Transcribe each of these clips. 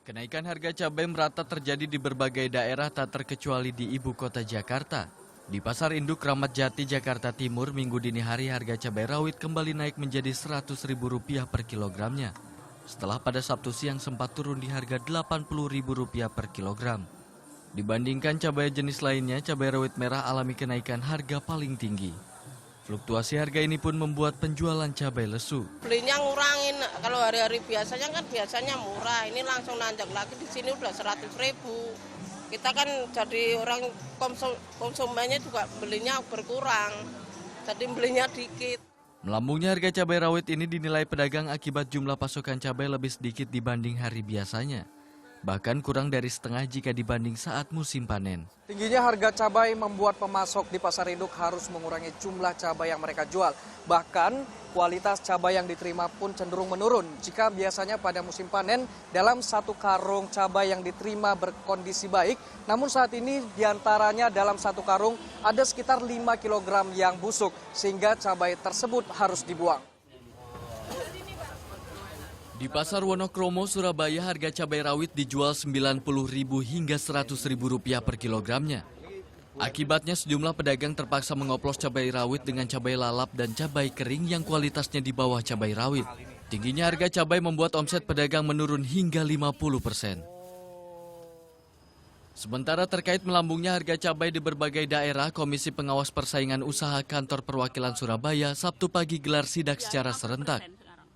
Kenaikan harga cabai merata terjadi di berbagai daerah tak terkecuali di ibu kota Jakarta. Di Pasar Induk Kramat Jati, Jakarta Timur, Minggu dini hari harga cabai rawit kembali naik menjadi Rp100.000 per kilogramnya. Setelah pada Sabtu siang sempat turun di harga Rp80.000 per kilogram. Dibandingkan cabai jenis lainnya, cabai rawit merah alami kenaikan harga paling tinggi. Fluktuasi harga ini pun membuat penjualan cabai lesu. Belinya ngurangin, kalau hari-hari biasanya kan biasanya murah, ini langsung nanjak lagi di sini udah 100.000. Kita kan jadi orang konsumennya juga belinya berkurang, jadi belinya dikit. Melambungnya harga cabai rawit ini dinilai pedagang akibat jumlah pasokan cabai lebih sedikit dibanding hari biasanya. Bahkan kurang dari setengah jika dibanding saat musim panen. Tingginya harga cabai membuat pemasok di pasar induk harus mengurangi jumlah cabai yang mereka jual. Bahkan kualitas cabai yang diterima pun cenderung menurun. Jika biasanya pada musim panen dalam satu karung cabai yang diterima berkondisi baik, namun saat ini diantaranya dalam satu karung ada sekitar 5 kg yang busuk sehingga cabai tersebut harus dibuang. Di Pasar Wonokromo, Surabaya, harga cabai rawit dijual Rp90.000 hingga Rp100.000 per kilogramnya. Akibatnya sejumlah pedagang terpaksa mengoplos cabai rawit dengan cabai lalap dan cabai kering yang kualitasnya di bawah cabai rawit. Tingginya harga cabai membuat omset pedagang menurun hingga 50%. Sementara terkait melambungnya harga cabai di berbagai daerah, Komisi Pengawas Persaingan Usaha Kantor Perwakilan Surabaya Sabtu pagi gelar sidak secara serentak.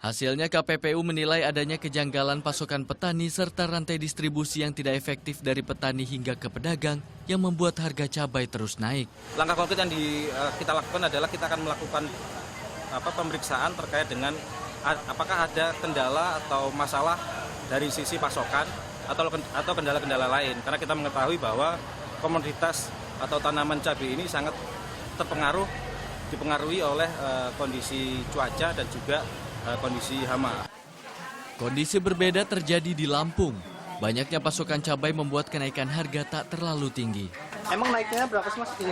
Hasilnya KPPU menilai adanya kejanggalan pasokan petani serta rantai distribusi yang tidak efektif dari petani hingga ke pedagang yang membuat harga cabai terus naik. Langkah konkret yang kita lakukan adalah kita akan melakukan pemeriksaan terkait dengan apakah ada kendala atau masalah dari sisi pasokan atau kendala-kendala lain. Karena kita mengetahui bahwa komoditas atau tanaman cabai ini sangat dipengaruhi oleh kondisi cuaca dan juga kondisi hama. Kondisi berbeda terjadi di Lampung. Banyaknya pasokan cabai membuat kenaikan harga tak terlalu tinggi. Emang naiknya berapa sih Mas ini?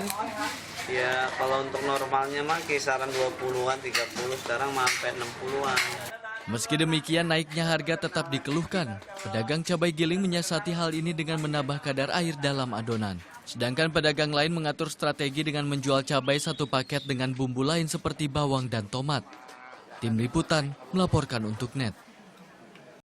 Ya kalau untuk normalnya mah kisaran 20-an, 30, sekarang sampai 60-an. Meski demikian naiknya harga tetap dikeluhkan. Pedagang cabai giling menyiasati hal ini dengan menambah kadar air dalam adonan. Sedangkan pedagang lain mengatur strategi dengan menjual cabai satu paket dengan bumbu lain seperti bawang dan tomat. Tim Liputan melaporkan untuk NET.